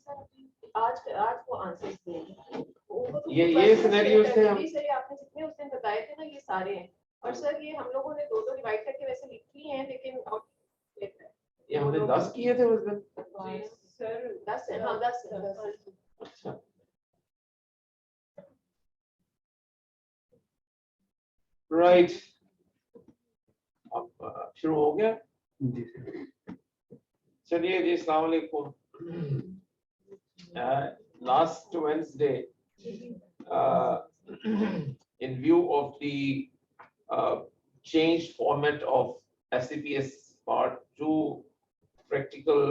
आज आज वो आंसर्स देंगे। ये सिनेरियोस थे हम सर आपने जितने उस दिन बताए थे ना ये सारे हैं और सर ये हम लोगों ने दो दो डिवाइड करके वैसे लिखी हैं लेकिन ये हमने 10 किए थे उस दिन सर 10 है हाँ 10 है। अच्छा राइट अब शुरू हो गया जी चलिए जी अस्सलाम वालेकुम last Wednesday in view of the changed format of SCPS part 2 practical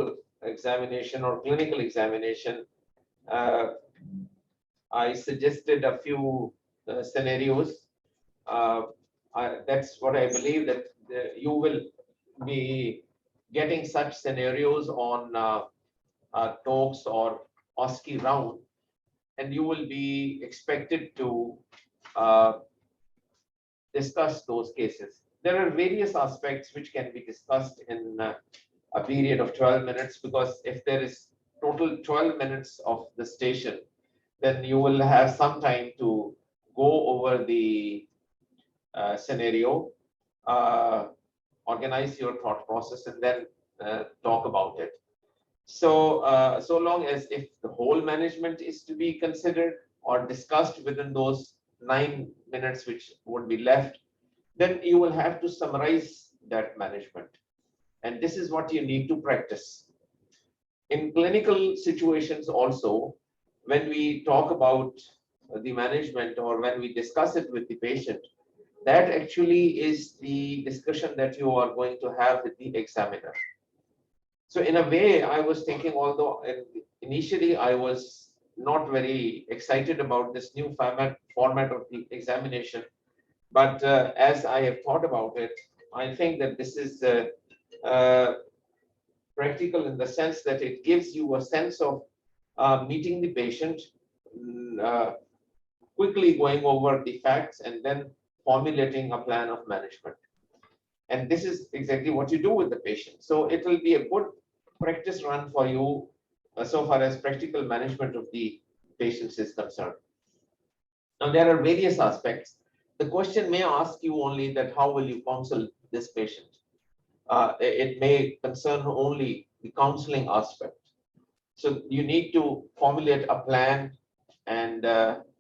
examination or clinical examination I suggested a few scenarios that's what I believe that you will be getting such scenarios on talks or OSCE round, and you will be expected to discuss those cases. There are various aspects which can be discussed in a period of 12 minutes, because if there is total 12 minutes of the station, then you will have some time to go over the scenario, organize your thought process, and then talk about it. So, so long as if the whole management is to be considered or discussed within those 9 minutes which would be left, then you will have to summarize that management. And this is what you need to practice. In clinical situations also, when we talk about the management or when we discuss it with the patient, that actually is the discussion that you are going to have with the examiner. So in a way, I was thinking, although initially I was not very excited about this new format of the examination, but as I have thought about it, I think that this is practical in the sense that it gives you a sense of meeting the patient, quickly going over the facts, and then formulating a plan of management. And this is exactly what you do with the patient. So it will be a good practice run for you so far as practical management of the patients is concerned. Now, there are various aspects. The question may ask you only that how will you counsel this patient? It may concern only the counseling aspect. So you need to formulate a plan and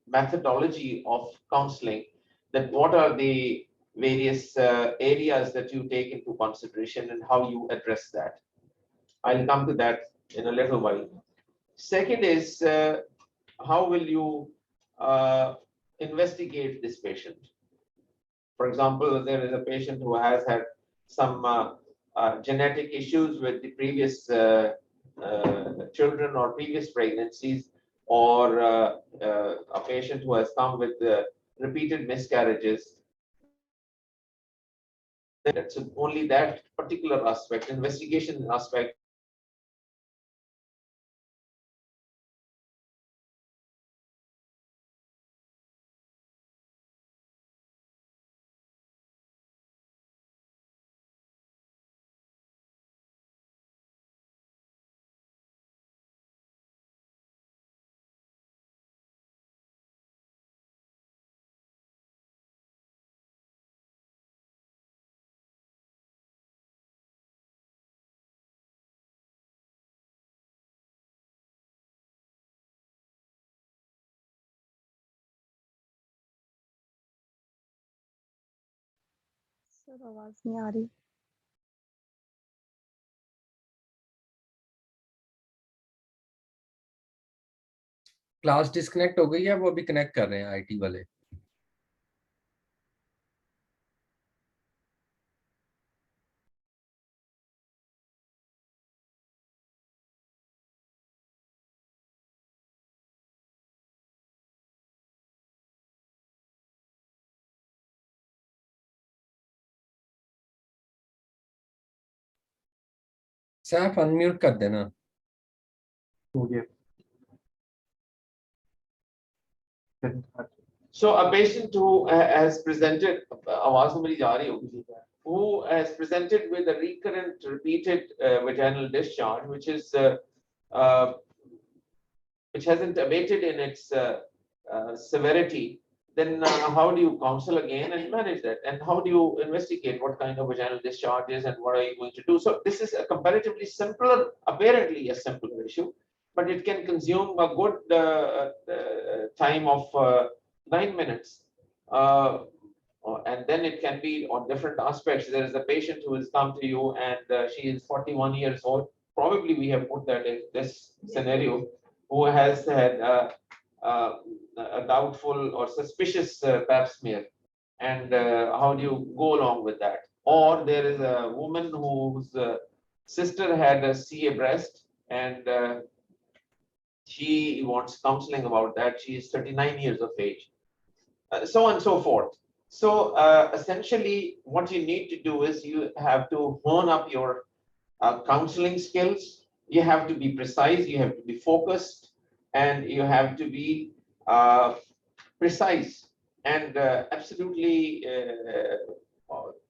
methodology of counseling, that what are the various areas that you take into consideration and how you address that. I'll come to that in a little while. Second is how will you investigate this patient? For example, there is a patient who has had some genetic issues with the previous children or previous pregnancies, or a patient who has come with repeated miscarriages. That's only that particular aspect, investigation aspect. Sir आवाज नहीं आ रही। Class disconnect हो गई है, वो अभी connect कर रहे हैं आईटी वाले। सैफ अनम्यूट कर देना। हो गया। So a patient who has presented, आवाज तो मेरी जा रही होगी, who has presented with a recurrent repeated vaginal discharge, which is which hasn't abated in its severity, then how do you counsel again and manage that? And how do you investigate what kind of vaginal discharge is and what are you going to do? So this is a comparatively simpler, apparently a simpler issue, but it can consume a good time of 9 minutes. And then it can be on different aspects. There is a patient who has come to you and she is 41 years old. Probably we have put that in this scenario, who has had a doubtful or suspicious pap smear. And how do you go along with that? Or there is a woman whose sister had a CA breast and she wants counseling about that. She is 39 years of age, so on and so forth. So essentially what you need to do is you have to hone up your counseling skills. You have to be precise, you have to be focused, and you have to be precise and absolutely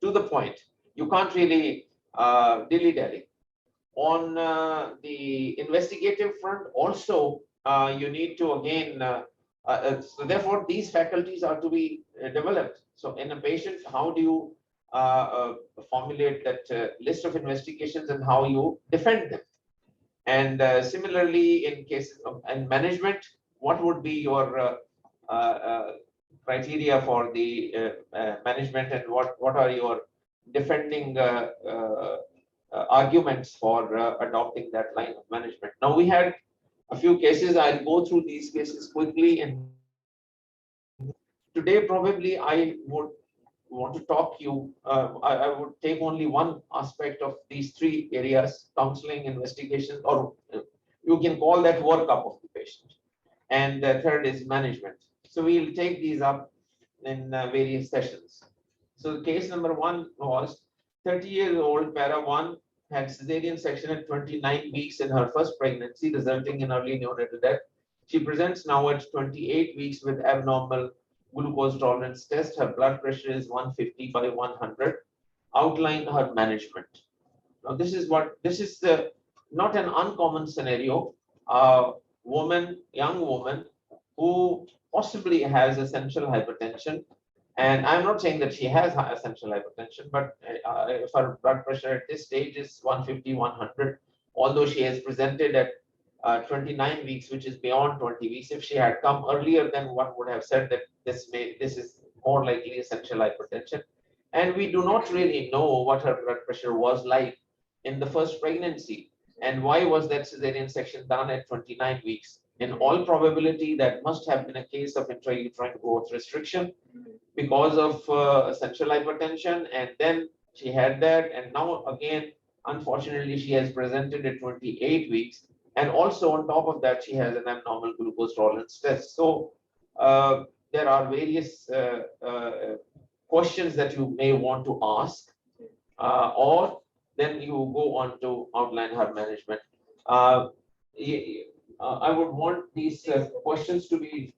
to the point. You can't really dilly-dally. On the investigative front also, you need to again, so therefore these faculties are to be developed. So in a patient, how do you formulate that list of investigations and how you defend them? And similarly, in cases of and management, what would be your criteria for the management, and what are your defending arguments for adopting that line of management? Now we had a few cases. I'll go through these cases quickly, and today probably I would want to talk you, I would take only one aspect of these three areas: counseling, investigation, or you can call that workup of the patient. And the third is management. So we'll take these up in various sessions. So case number one was 30-year-old para 1 had cesarean section at 29 weeks in her first pregnancy, resulting in early neonatal death. She presents now at 28 weeks with abnormal glucose tolerance test. Her blood pressure is 150 by 100. Outline her management. Now this is not an uncommon scenario. Young woman who possibly has essential hypertension. And I'm not saying that she has essential hypertension, but if her blood pressure at this stage is 150, 100, although she has presented at 29 weeks, which is beyond 20 weeks, if she had come earlier, then one would have said that this is more likely essential hypertension. And we do not really know what her blood pressure was like in the first pregnancy, and why was that cesarean section done at 29 weeks. In all probability, that must have been a case of intrauterine growth restriction because of essential hypertension, and then she had that, and now again, unfortunately, she has presented at 28 weeks, and also on top of that, she has an abnormal glucose tolerance test. So there are various questions that you may want to ask, or then you go on to outline her management. I would want these questions to be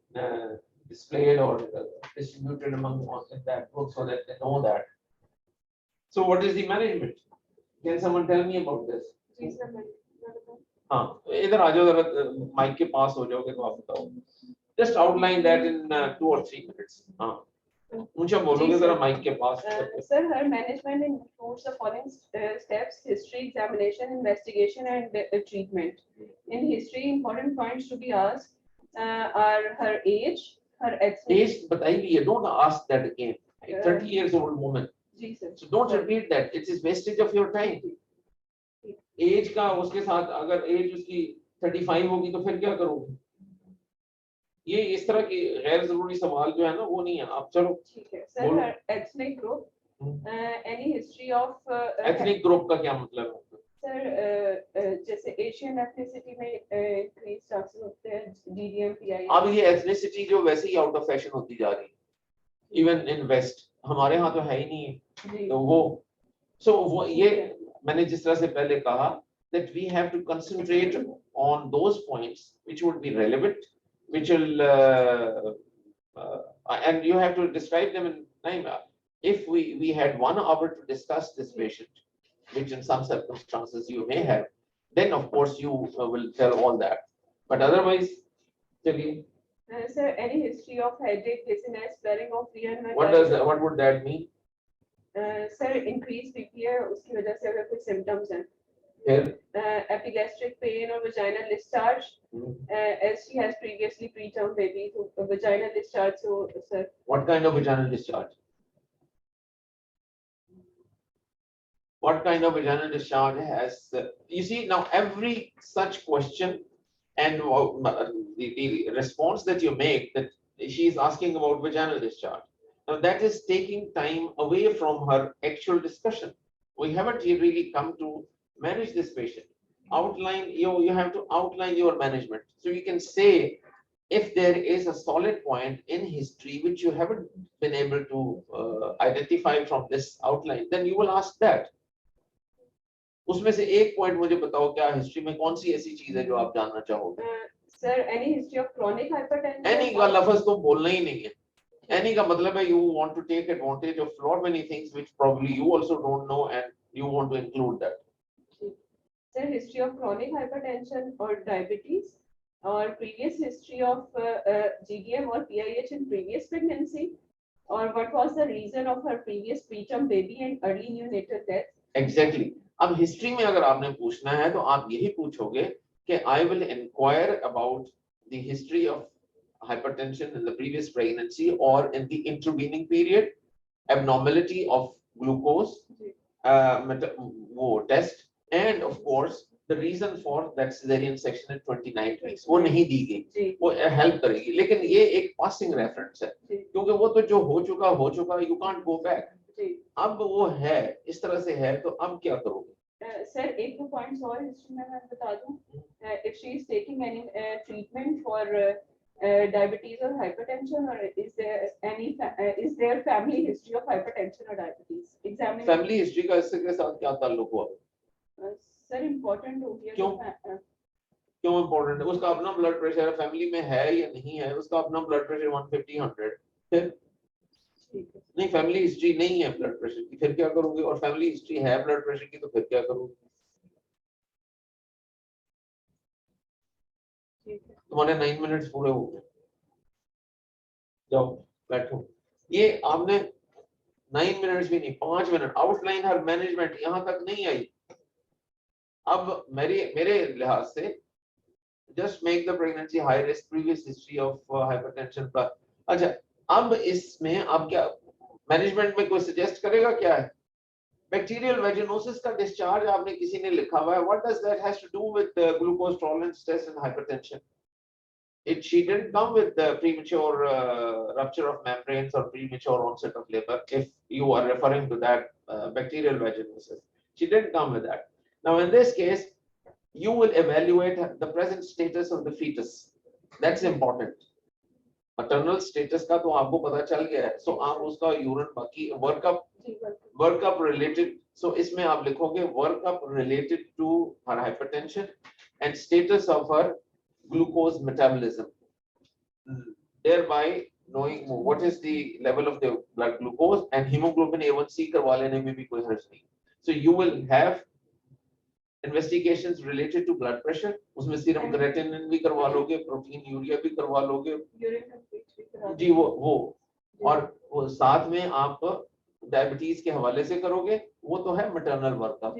displayed or distributed among in that book so that they know that. So what is the management? Can someone tell me about this? हाँ, इधर आ जाओ जरा mic के पास हो जाओगे तो आप बताओ. Just outline that in 2 or 3 minutes. हाँ, ऊंचा बोलोगे जरा माइक के पास. Sir, her management includes the following steps: history, examination, investigation, and treatment. In history, important points to be asked are her age, her ethnic. Age बताइए, don't ask that again. 30 years old woman. जी sir. So don't repeat that. It is wastage of your time. Age का उसके साथ अगर as उसकी 35 होगी तो फिर क्या करोगे? ये इस तरह की गैर जरूरी सवाल जो है ना वो नहीं है. आप चलो ठीक है sir. Ethnic group, any history of ethnic group का क्या मतलब है सर? जैसे एशियन एथनिसिटी में इंक्रीज चांसेस होते हैं डीडीएम पीआई. अब ये एथनिसिटी जो वैसे ही आउट ऑफ फैशन होती जा रही है इवन इन वेस्ट. हमारे यहाँ तो है ही नहीं है. तो वो ये मैंने जिस तरह से पहले कहा that we have to concentrate on those points which would be relevant, which will and you have to describe them in time. If we had 1 hour to discuss this patient, which in some circumstances you may have, then of course you will tell all that. But otherwise, चलिए, Sir, any history of headache, dizziness, flaring of fear and what would that mean? Sir, increased BP है उसकी वजह से अगर कुछ symptoms हैं. फिर Epigastric pain or vaginal discharge, as she has previously preterm baby, so vaginal discharge. So, sir, what kind of vaginal discharge? What kind of vaginal discharge has, you see, now every such question and the response that you make, that she is asking about vaginal discharge. Now that is taking time away from her actual discussion. We haven't really come to manage this patient. Outline, you have to outline your management. So you can say, if there is a solid point in history which you haven't been able to identify from this outline, then you will ask that. उसमें से एक point मुझे बताओ, क्या history में कौन सी ऐसी चीज है जो आप जानना चाहोगे? Sir, any history of chronic hypertension? Any का लफ्ज तो बोलना ही नहीं है. Any का मतलब है you want to take advantage of lot many things which probably you also don't know and you want to include that. Sir, history of chronic hypertension or diabetes, or previous history of GDM or PIH in previous pregnancy, or what was the reason of her previous preterm baby and early neonatal death? Exactly. अब history में अगर आपने पूछना है तो आप यही पूछोगे कि I will inquire about the history of hypertension in the previous pregnancy or in the intervening period, abnormality of glucose वो test, and of course the reason for that cesarean section at 29 weeks वो नहीं दी गई, वो help करेगी. लेकिन ये एक passing reference है क्योंकि वो तो जो हो चुका, you can't go back. अब वो है, इस तरह से है, तो अब क्या करोगे? Sir, एक दो points और हिस्ट्री में मैं बता दूं. If she is taking any treatment for diabetes or hypertension, or is there family history of hypertension or diabetes? Examining Family history का इसके साथ क्या ताल्लुक हुआ? Sir, important हो गया. क्यों important है? उसका अपना ब्लड प्रेशर फैमिली में है या नहीं है, उसका अपना ब्लड प्रेशर 150-100, फिर नहीं, फैमिली हिस्ट्री नहीं है ब्लड प्रेशर की, फिर क्या करोगे? और फैमिली हिस्ट्री है ब्लड प्रेशर की, तो फिर क्या करोगे? तुम्हारे 9 मिनट्स पूरे हो गए, जाओ बैठो. ये आपने 9 मिनट्स भी नहीं, 5 मिनट आउटलाइन हर मैनेजमेंट यहाँ तक नहीं आई. अब मेरे लिहाज से just make the pregnancy high risk, previous history of hypertension plus. अच्छा, अब इसमें आप क्या मैनेजमेंट में कोई सजेस्ट करेगा? क्या है बैक्टीरियल वेजिनोसिस का डिस्चार्ज आपने किसी ने लिखा हुआ है. What does that has to do with glucose tolerance test and hypertension? she didn't come with the premature rupture of membranes or premature onset of labor, if you are referring to that bacterial vaginosis. She didn't come with that. Now in this case you will evaluate the present status of the fetus. That's important. Maternal status का तो आपको पता चल गया है, so आप उसका urine बाकी workup related, so इसमें आप लिखोगे workup related to her hypertension and status of her glucose metabolism, thereby knowing what is the level of the blood glucose, and hemoglobin A1C करवा लेने में भी कोई हर्ज नहीं. So you will have investigations related to blood pressure, उसमें serum creatinine भी करवा लोगे, प्रोटीन यूरिया भी करवा लोगे जी, वो और वो साथ में आप डायबिटीज के हवाले से करोगे, वो तो है मैटरनल वर्कअप.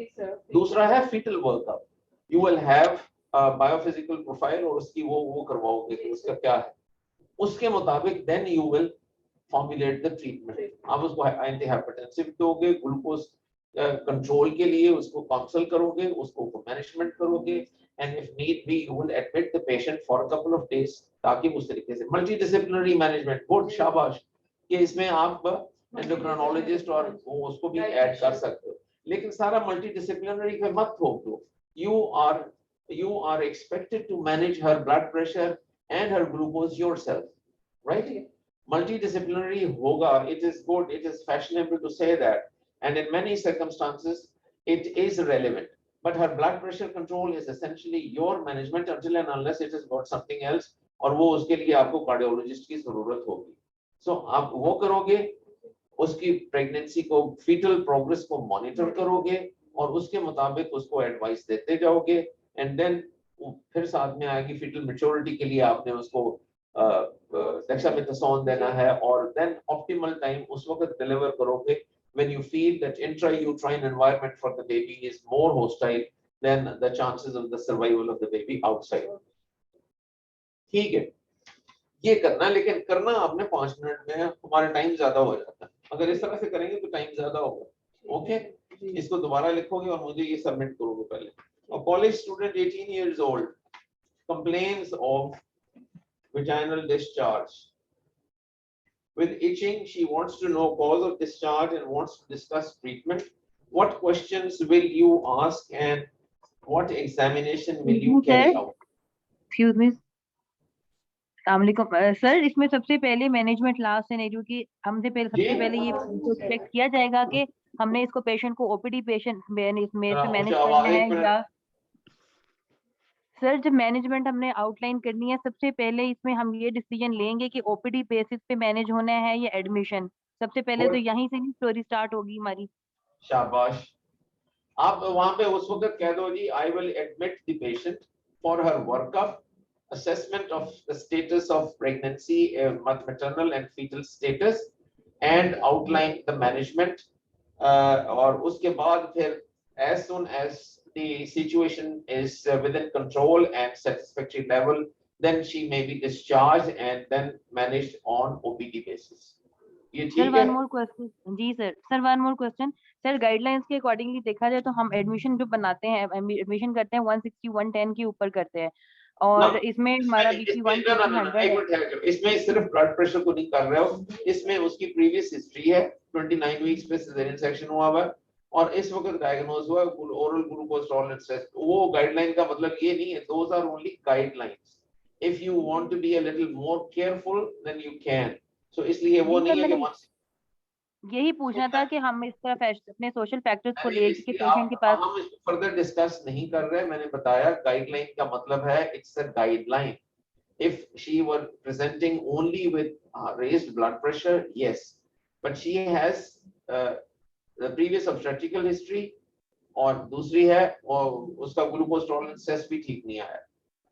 दूसरा है fetal workup. You will have biophysical profile और उसकी वो करवाओगे कि उसका क्या है, उसके मुताबिक then you will formulate the treatment. आप उसको एंटी हाइपरटेंसिव दोगे, ग्लूकोज कंट्रोल के लिए उसको काउंसल करोगे, उसको मैनेजमेंट करोगे, and if need be you will admit the patient for a couple of days, ताकि उस तरीके से मल्टी डिसिप्लिनरी मैनेजमेंट. गुड, शाबाश, कि इसमें आप एंडोक्राइनोलॉजिस्ट और वो उसको भी ऐड कर सकते हो. लेकिन सारा मल्टी डिसिप्लिनरी पे मत थोप दो. you are expected to manage her blood pressure and her glucose yourself, right? Multidisciplinary hoga, it is good, it is fashionable to say that, and in many circumstances it is relevant, but her blood pressure control is essentially your management until and unless it has got something else, और वो उसके लिए आपको cardiologist की जरूरत होगी. So आप वो करोगे, उसकी प्रेगनेंसी को फीटल प्रोग्रेस को मॉनिटर करोगे और उसके मुताबिक उसको एडवाइस देते जाओगे, and then फिर साथ में आएगी फीटल मैच्योरिटी के लिए आपने उसको डेक्सामेथासोन देना है, और देन ऑप्टिमल टाइम उस वक्त डिलीवर करोगे when you feel that intrauterine environment for the baby is more hostile than the chances of the survival of the baby outside. ठीक है, ये करना, लेकिन करना आपने 5 मिनट में, हमारा टाइम ज्यादा हो जाता है। अगर इस तरह से करेंगे तो टाइम ज्यादा होगा। ओके, इसको दोबारा लिखोगे और मुझे ये सबमिट करोगे पहले। A college student 18 years old complains of vaginal discharge. With itching, she wants to know cause of discharge and wants to discuss treatment. What questions will you ask and what examination will you carry out? Excuse me. अस्सलामुअलैकुम sir, इसमें सबसे पहले management last scenario की हमसे पहले सबसे पहले ये चेक किया जाएगा कि हमने इसको पेशेंट को ओपीडी पेशेंट में से मैनेज करना है या सर जब मैनेजमेंट हमने आउटलाइन करनी है सबसे पहले इसमें हम ये डिसीजन लेंगे कि ओपीडी बेसिस पे मैनेज होना है या एडमिशन। सबसे पहले तो यहीं से ही स्टोरी स्टार्ट होगी हमारी। शाबाश, आप वहां पे उस वक्त कह दो जी I will admit the patient for her workup, assessment of the status of pregnancy, maternal and fetal status, and outline the management, और उसके बाद फिर as soon as the situation is within control and satisfactory level, then she may be discharged and then managed on OPD basis. ये ठीक है? One more question जी sir. Sir one more question sir, guidelines के accordingly देखा जाए तो हम admission जो बनाते हैं एडमिशन करते हैं 160 110 के ऊपर करते हैं, और इसमें हमारा बीपी 150 है। इसमें सिर्फ ब्लड प्रेशर को नहीं कर रहे हो, इसमें उसकी प्रीवियस हिस्ट्री है, 29 वीक्स पे सिजेरियन सेक्शन हुआ हुआ है और इस वक्त डायग्नोज हुआ ओरल ग्लूकोज टॉलरेंस टेस्ट। वो गाइडलाइन का मतलब ये नहीं है, those are only guidelines. If you want to be a little more careful then you can. So इसलिए वो नहीं है कि यही पूछना था कि हम इस तरफ अपने सोशल फैक्टर्स को लेके कि पेशेंट के पास हम इसको फर्दर डिस्कस नहीं कर रहे। मैंने बताया गाइडलाइन का मतलब है it's a guideline. If she were presenting only with raised blood pressure, yes, but she has the previous obstetrical history, और दूसरी है और उसका ग्लूकोज टॉलरेंस टेस्ट भी ठीक नहीं आया।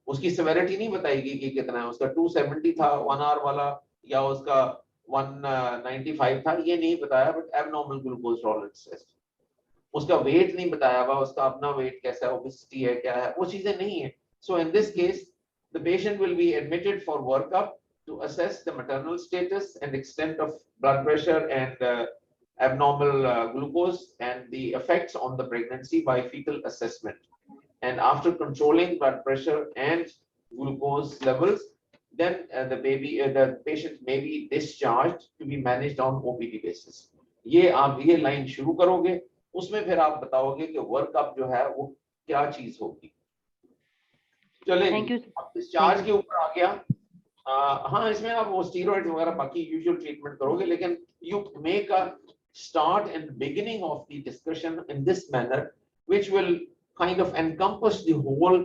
उसकी सेवेरिटी नहीं बताएगी कि कितना है, उसका 270 था 1 आवर वाला या उसका 195 था, ये नहीं बताया, but abnormal glucose tolerance test. उसका वेट नहीं बताया हुआ, उसका अपना वेट कैसा है, ओबेसिटी है क्या है, वो चीजें नहीं है। So in this case the patient will be admitted for workup to assess the maternal status and extent of blood pressure and abnormal glucose and the effects on the pregnancy by fetal assessment. And after controlling blood pressure and glucose levels, then the patient may be discharged to be managed on OPD basis. ये आप ये line शुरू करोगे, उसमें फिर आप बताओगे कि वर्कअप जो है वो क्या चीज होगी। चलें, अब डिस्चार्ज के ऊपर आ गया। हाँ, इसमें आप वो स्टीरॉइड्स वगैरह बाकी यूजुअल ट्रीटमेंट करोगे, लेकिन you make a start and beginning of the discussion in this manner which will kind of encompass the whole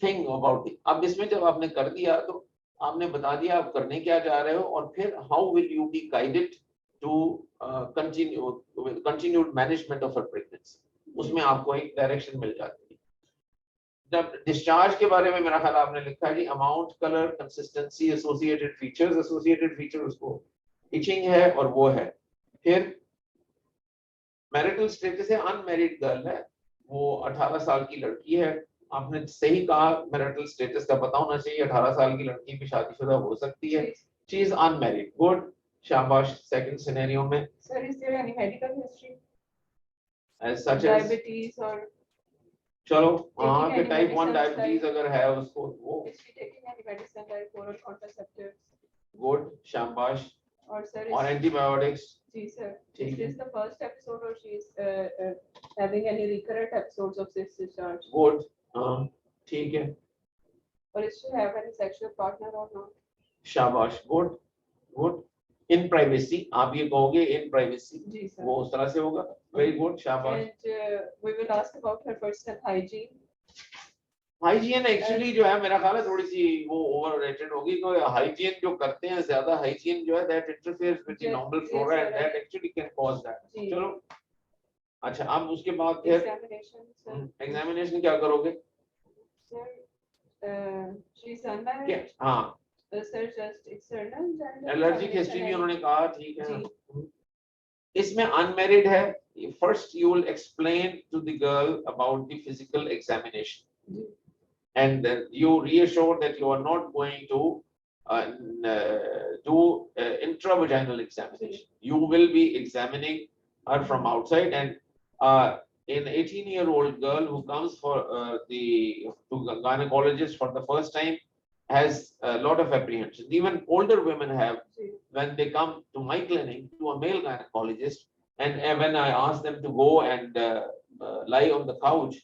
thing about it. अब इसमें जब आपने कर दिया तो आपने बता दिया आप करने क्या जा रहे हो, और फिर how will you be guided to continued management of a pregnancy, उसमें आपको एक डायरेक्शन मिल जाती है। जब डिस्चार्ज के बारे में मेरा ख्याल आपने लिखा है जी amount, colour, consistency, associated features. Associated feature उसको इचिंग है और वो है। फिर मैरिटल स्टेटस है, अनमैरिड गर्ल है, वो 18 साल की लड़की है। आपने सही कहा, मैरिटल स्टेटस का पता होना चाहिए, 18 साल की लड़की भी शादीशुदा हो सकती है। शी इज अनमैरिड, गुड, शाबाश। सेकंड सिनेरियो में sir is there any medical history as such as diabetes और चलो हाँ के टाइप 1 डायबिटीज अगर है उसको, वो is she taking any medicine like oral contraceptives? Good, शाबाश। और सर और एंटीबायोटिक्स, जी सर, ठीक is है, this the first episode or she is having any recurrent episodes of this discharge? Good, हाँ ठीक है, Or is she have any sexual partner or not? शाबाश, good good. इन privacy, आप ये कहोगे इन प्राइवेसी, जी sir. वो उस तरह से होगा। वेरी गुड, शाबाश। And we will ask about her personal hygiene. Hygiene actually जो है मेरा ख्याल है थोड़ी सी वो ओवररेटेड होगी, क्योंकि हाइजीन जो करते हैं ज्यादा हाइजीन जो है that interferes with the normal flora and that actually can cause that. चलो अच्छा, अब उसके बाद फिर Examination, sir. एग्जामिनेशन क्या करोगे? Sir, she's done that. क्या हाँ Sir, just external gender allergic examination history भी and- उन्होंने कहा ठीक है जी। इसमें अनमेरिड है first you will explain to the girl about the physical examination ji. and then you reassure that you are not going to do intravaginal examination. You will be examining her from outside, and an 18-year-old girl who comes for to gynecologist for the first time has a lot of apprehension. Even older women have when they come to my clinic to a male gynecologist, and when I ask them to go and lie on the couch,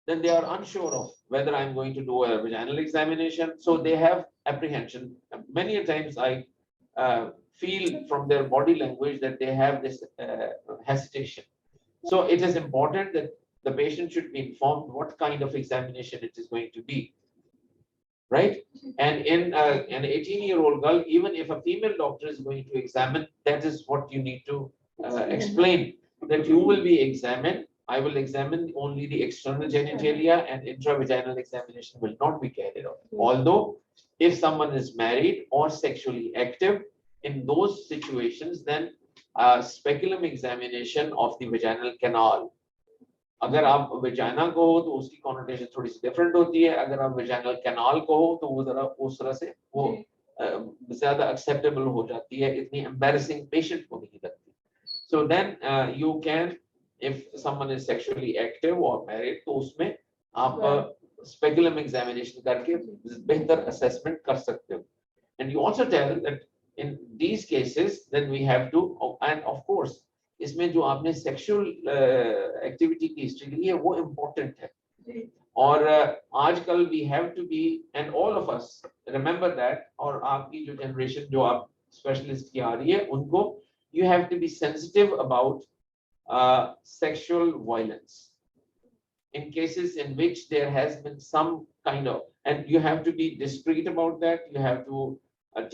then they are unsure of whether I'm going to do a vaginal examination. So they have apprehension. Many a times I feel from their body language that they have this hesitation. So it is important that the patient should be informed what kind of examination it is going to be. Right? And in an 18-year-old girl, even if a female doctor is going to examine, that is what you need to explain, that you will be examined. I will examine only the external genitalia, and intravaginal examination will not be carried out. Although, if someone is married or sexually active, in those situations, then speculum examination of the vaginal canal. अगर आप vagina को हो तो उसकी connotation थोड़ी सी different होती है, अगर आप वेजाइनल कैनाल को हो तो वो जरा उस तरह से वो ज्यादा एक्सेप्टेबल हो जाती है, इतनी एम्बैरेसिंग पेशेंट को नहीं लगती. So then you can, if someone is sexually active और मैरिड, तो उसमें आप स्पेकुलम एग्जामिनेशन करके बेहतर असेसमेंट कर सकते हो. And you also tell that in these cases then we have to, and of course इसमें जो आपने सेक्सुअल एक्टिविटी की हिस्ट्री ली है वो इम्पोर्टेंट है. और आजकल we have to be, and all of us remember that, और आपकी जो जनरेशन जो आप स्पेशलिस्ट की आ रही है उनको, you have to be sensitive about sexual violence in cases in which there has been some kind of, and you have to be discreet about that. You have to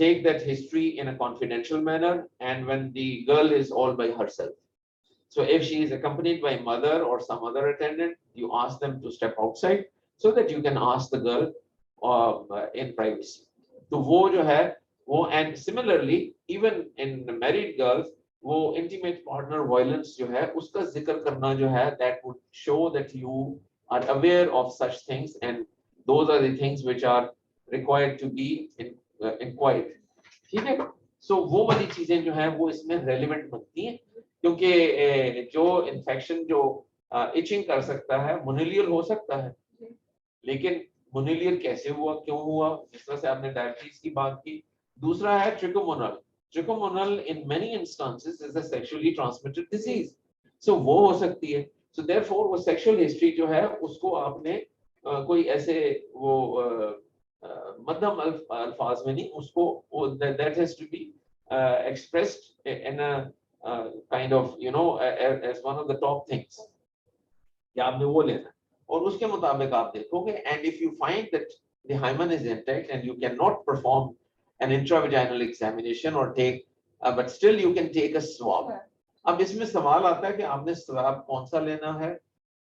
take that history in a confidential manner, and when the girl is all by herself. So if she is accompanied by mother or some other attendant, you ask them to step outside so that you can ask the girl in privacy. तो वो जो है वो, and similarly even in the married girls, वो intimate partner violence जो है उसका जिक्र करना जो है, that would show that you are aware of such things, and those are the things which are required to be inquired. ठीक है? So वो वाली चीजें जो है वो इसमें relevant बनती हैं, क्योंकि जो इन्फेक्शन जो इचिंग कर सकता है, मोनिलियर हो सकता है, लेकिन मोनिलियर कैसे हुआ, क्यों हुआ, जिस तरह से आपने डायबिटीज की बात की. दूसरा है ट्रिकोमोनल. Trichomonal in many instances is a sexually transmitted disease. So वो हो सकती है. So therefore वो sexual history जो है उसको आपने कोई ऐसे वो मध्यम अल्फाज में नहीं, उसको that has to be expressed in a kind of, you know, as one of the top things. या आपने वो लेना और उसके मुताबिक आप देखोगे, and if you find that the hymen is intact and you cannot perform an intravaginal examination or take, but still you can take a swab. अब इसमें सवाल आता है कि आपने स्वैब कौन सा लेना है,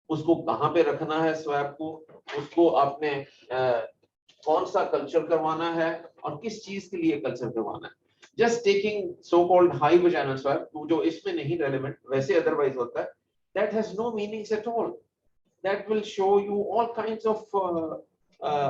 उसको कहाँ पे रखना है स्वैब को, उसको आपने कौन सा कल्चर करवाना है और किस चीज के लिए कल्चर करवाना है. Just taking so-called high vaginal swab, जो इसमें नहीं relevant, वैसे otherwise होता है, that has no meanings at all. That will show you all kinds of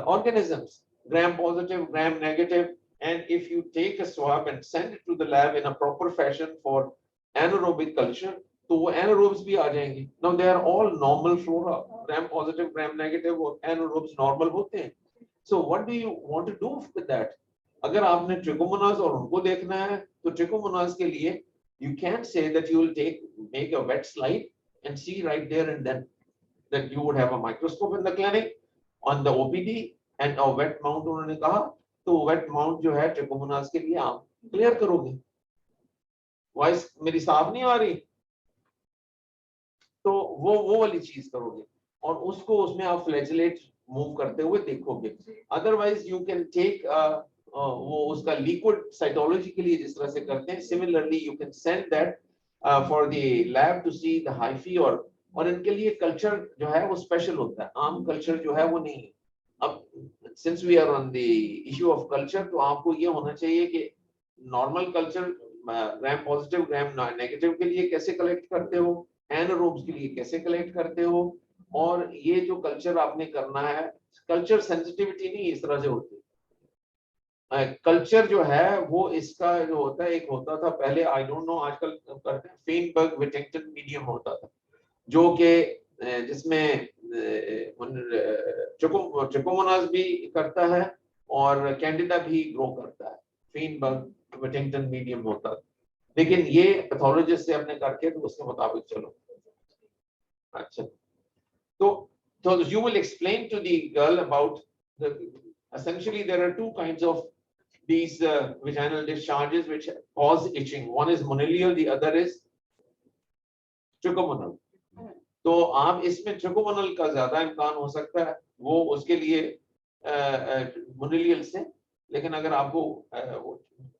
organisms, gram positive, gram negative. And if you take a swab and send it to the lab in a proper fashion for anaerobic culture, तो वो anaerobes भी आ जाएंगे. Now they are all normal flora, gram positive, gram negative, और anaerobes normal होते हैं. So what do you want to do with that? अगर आपने trichomonas और उनको देखना है, तो trichomonas के लिए you can't say that you will make a wet slide and see right there and then that you would have a microscope in the clinic on the OPD and a wet mount उन्होंने कहा, तो wet mount जो है trichomonas के लिए आप clear करोगे. Voice मेरी साफ नहीं आ रही, तो वो वाली चीज करोगे और उसको उसमें आप flagellate मूव करते हुए देखोगे. Otherwise you can take वो उसका liquid cytology के लिए जिस तरह से करते हैं, similarly you can send that for the lab to see the hyphae, और इनके लिए कल्चर जो है वो स्पेशल होता है, आम कल्चर जो है वो नहीं है. अब since we are on the issue of culture, तो आपको ये होना चाहिए कि normal culture gram positive gram negative के लिए कैसे कलेक्ट करते हो, एनारोब्स के लिए कैसे कलेक्ट करते हो, और ये जो कल्चर आपने करना है, कल्चर सेंसिटिविटी नहीं इस तरह से होती। कल्चर जो है वो इसका जो होता है, एक होता था पहले, आई डोंट नो आजकल करते हैं, फेनबर्ग विटिंगटन मीडियम होता था, जो कि जिसमें ट्रिकोमोनास भी करता है और कैंडिडा भी ग्रो करता है, फेनबर्ग विटिंगटन मीडियम होता है। लेकिन ये पैथोलॉजिस्ट से अपने करके तो उसके मुताबिक चलो। अच्छा, तो you will explain to the girl about the, essentially there are two kinds of these vaginal discharges which cause itching. One is monilial, the other is trichomonal. तो आप इसमें ट्रिकोमोनल का ज्यादा इम्कान हो सकता है, वो उसके लिए मोनिलियल से, लेकिन अगर आपको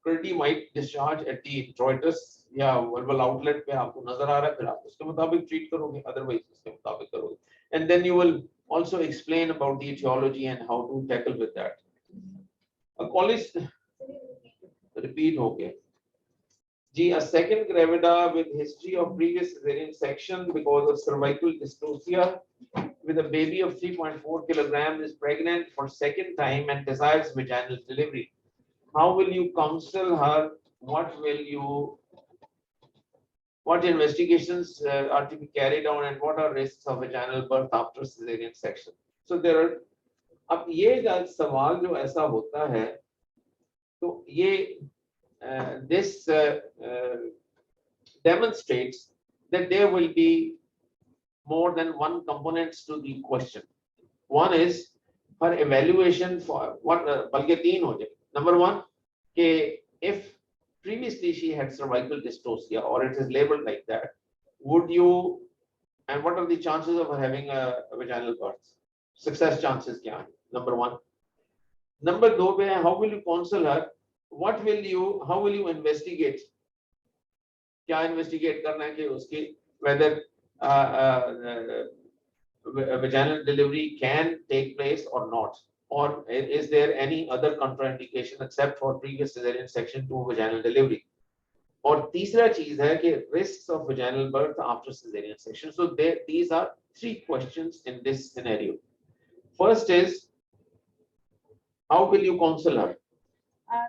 pretty might discharge at the introitus या vulval outlet पे आपको नजर आ रहा है, फिर आप उसके मुताबिक ट्रीट करोगे, अदरवाइज उसके मुताबिक करोगे, and then you will also explain about the etiology and how to tackle with that. A college repeat हो गया जी, a second gravida with history of previous cesarean section because of cervical dystocia with a baby of 3.4 kilograms is pregnant for second time and desires vaginal delivery. How will you counsel her? What investigations are to be carried on, and what are risks of vaginal birth after cesarean section? So there are, अब ये सवाल जो ऐसा होता है, तो ये this demonstrates that there will be more than one components to the question. One is her evaluation for what बल्कि तीन हो जाए. Number one, if previously she had cervical dystocia or it is labeled like that, would you, and what are the chances of having a vaginal birth? Success chances क्या है? Number one. Number दो पे है, how will you counsel her? How will you investigate? क्या investigate करना है कि उसकी whether vaginal delivery can take place or not, or is there any other contraindication except for previous cesarean section to vaginal delivery? और तीसरा चीज है कि risks of vaginal birth after cesarean section. So these are three questions in this scenario. First is, how will you counsel her?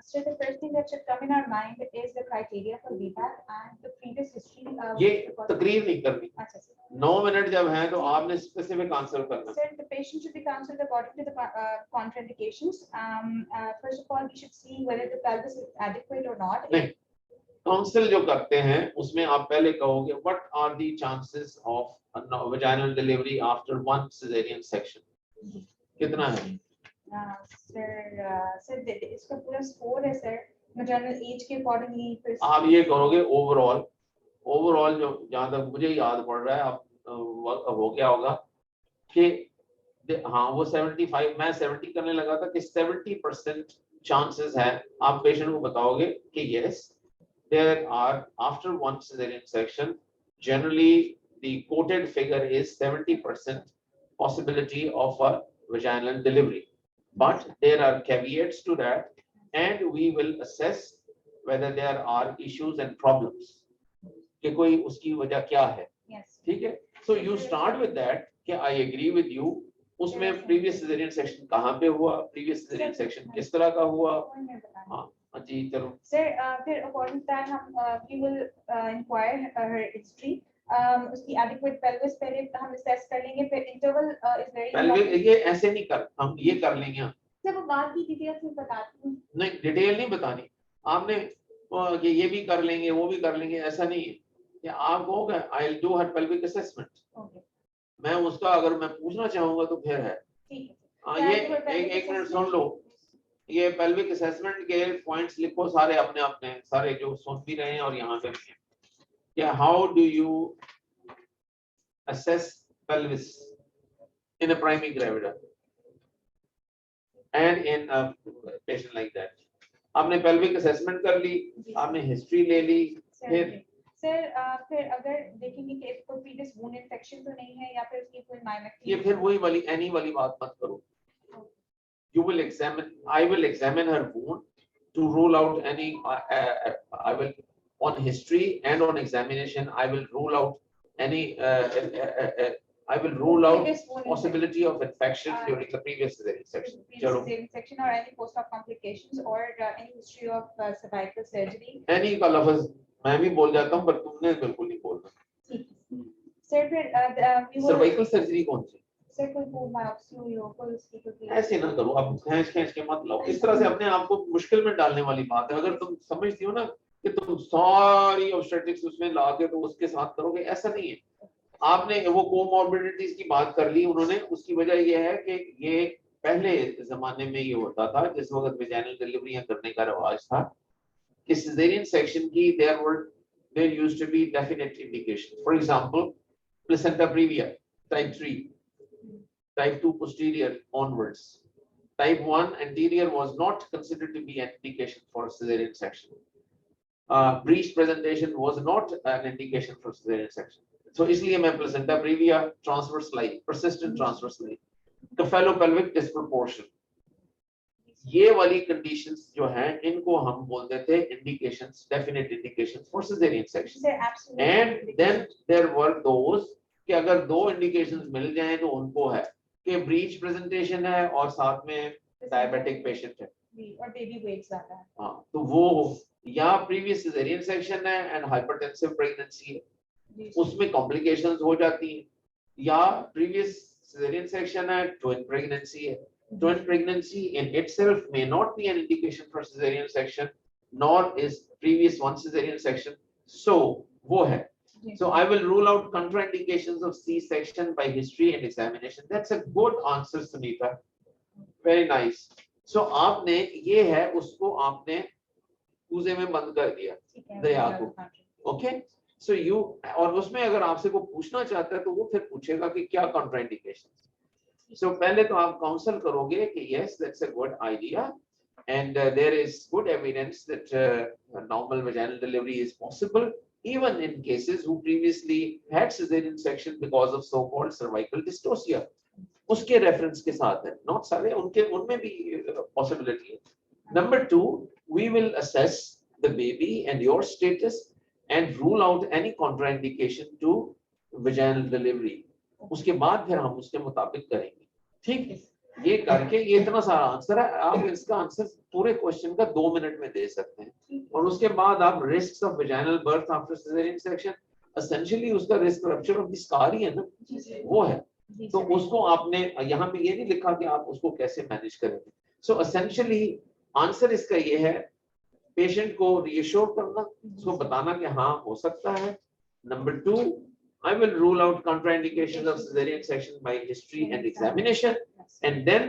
So the first thing that should come in our mind is the criteria for VPAC and the previous history. ये तकरीर नहीं करनी, अच्छा sir. 9 minute जब हैं तो आपने specific answer करना। Sir, the patient should be counseled according to the contraindications. First of all, we should see whether the pelvis is adequate or not. नहीं, काउंसिल जो करते हैं उसमें आप पहले कहोगे what are the chances of vaginal delivery after one cesarean section? कितना है? Sir, इसका पूरा स्कोर है sir. Maternal age के accordingly. आप ये करोगे ओवरऑल जो जहाँ तक मुझे याद पड़ रहा है, आप हो गया होगा कि हाँ वो 75, मैं 70 करने लगा था कि 70% चांसेस है। आप पेशेंट को बताओगे कि yes, there are after one cesarean section, generally the quoted figure is 70% possibility of a vaginal delivery. But there are caveats to that, and we will assess whether there are issues and problems. कि कोई उसकी वजह क्या है? Yes. ठीक है? So you start with that कि I agree with you. उसमें previous cesarean section कहाँ पे हुआ? Previous cesarean section किस तरह का हुआ? हाँ जी चलो। Sir, फिर according to that हम we will inquire her history. उसकी adequate pelvis पहले हम assess कर लेंगे, फिर interval is very पहले ये ऐसे नहीं कर, हम ये कर लेंगे। सर वो बात की डिटेल से बताती हूँ। नहीं, डिटेल नहीं बतानी आपने, ये भी कर लेंगे वो भी कर लेंगे, ऐसा नहीं है कि आप कहोगे I'll do her pelvic assessment. Okay. मैं उसका अगर मैं पूछना चाहूंगा तो फिर है। ठीक हाँ ये एक मिनट सुन लो, ये pelvic assessment के पॉइंट्स लिखो सारे अपने अपने, सारे जो सुन भी रहे हैं और यहाँ पे भी हैं। क्या how do you assess pelvis in a primary gravida and in a patient like that? आपने pelvic assessment कर ली, आपने history ले ली, फिर फिर अगर देखेंगे कि कोई previous wound infection तो नहीं है या फिर उसकी कोई myomectomy, ये फिर वही वाली एनी वाली बात मत करो। you will examine, I will examine her wound to rule out any, I will, on history and on examination, I will rule out any, I will rule out Previous wound possibility of infection during the previous cesarean section. Chalo. cesarean section or any post-op complications or any history of cervical surgery. Any का लफ्ज मैं भी बोल जाता हूँ पर तुमने बिल्कुल नहीं बोलना. Sir, we will. Cervical surgery कौन सी? Sir, कोई वो biopsy हुई हो, कोई उसकी कोई. ऐसे ना करो, आप खींच के मत लाओ. इस तरह से अपने आप को मुश्किल में डालने वाली बात है. अगर तुम समझती हो ना कि तुम सारी ऑब्स्टेट्रिक्स उसमें ला के तो उसके साथ करोगे, ऐसा नहीं है. आपने वो कोमॉर्बिडिटीज की बात कर ली उन्होंने, उसकी वजह ये है कि ये पहले जमाने में ये होता था जिस वक्त वेजाइनल डिलीवरियां करने का रिवाज था कि सिजेरियन सेक्शन की there used to be definite indications. For example, placenta previa, type 3, type 2 posterior onwards. Type 1 anterior was not considered to be an indication for cesarean section. Breech presentation was not an indication for cesarean section. So इसलिए मैं placenta previa, transverse lie, persistent transverse lie, cephalopelvic disproportion, ये वाली conditions जो हैं इनको हम बोलते थे indications, definite indications for cesarean section. And then there were those कि अगर दो indications मिल जाएं तो उनको है कि breech presentation है और साथ में diabetic patient है और baby weight ज़्यादा है. हाँ, तो वो या previous cesarean section है and hypertensive pregnancy है, उसमें complications हो जाती हैं, या previous cesarean section है twin pregnancy है. Twin pregnancy in itself may not be an indication for cesarean section, nor is previous one cesarean section. So वो है. So I will rule out contraindications of C-section by history and examination. That's a good answer, Sunita. Very nice. So आपने ये है उसको आपने कूजे में बंद कर दिया दया को. Okay. So you और उसमें अगर आपसे को पूछना चाहता है तो वो फिर पूछेगा कि क्या contraindications. So पहले तो आप काउंसल करोगे कि yes, that's a good idea, and there is good evidence that normal vaginal delivery is possible, even in cases who previously had cesarean section because of so-called cervical dystocia. उसके reference के साथ है, not सारे उनके उनमें भी possibility है. Number 2, we will assess the baby and your status and rule out any contraindication to vaginal delivery. उसके बाद फिर हम उसके मुताबिक करेंगे. ठीक, ये करके ये इतना सारा आंसर है, आप इसका आंसर पूरे क्वेश्चन का 2 मिनट में दे सकते हैं. और उसके बाद आप risk of vaginal birth after caesarean section, essentially उसका risk rupture of the scar ही है ना, वो है. तो उसको आपने यहाँ पे ये नहीं लिखा कि आप उसको कैसे मैनेज करेंगे. सो एसेंशियली आंसर इसका ये है, पेशेंट को रीअश्योर करना, उसको बताना कि हाँ हो सकता है. Number 2, I will rule out contraindications of cesarean section by history and examination, and then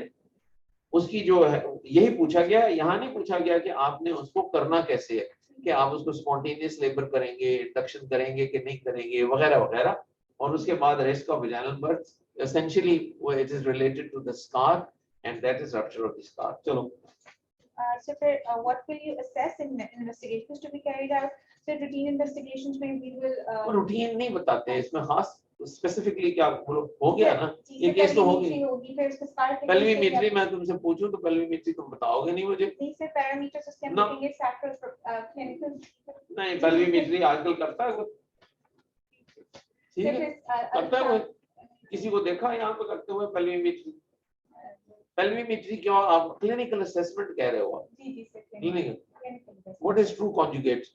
उसकी जो है यही पूछा गया, यहाँ नहीं पूछा गया कि आपने उसको करना कैसे है, कि आप उसको spontaneous labor करेंगे, induction करेंगे कि नहीं करेंगे वगैरह वगैरह. और उसके बाद risk of vaginal birth, essentially it is related to the scar and that is rupture of the scar. चलो. So what will you assess in investigations to be carried out? So routine investigations में we will. Routine नहीं बताते हैं इसमें, खास specifically क्या हो गया ना, ये केस तो होगी. पेल्विमेट्री मैं तुमसे पूछूं तो पेल्विमेट्री तुम बताओगे नहीं मुझे. नहीं सर, पैरामीटर्स उसके हम देखेंगे सैक्रल क्लिनिकल. नहीं, पेल्विमेट्री आजकल करता है कोई? ठीक है, करता है कोई? किसी को देखा यहाँ पे करते हुए पेल्विमेट्री? पेल्विमेट्री क्यों आप क्लिनिकल असेसमेंट कह रहे हो? जी जी sir, clinical. What is true conjugate?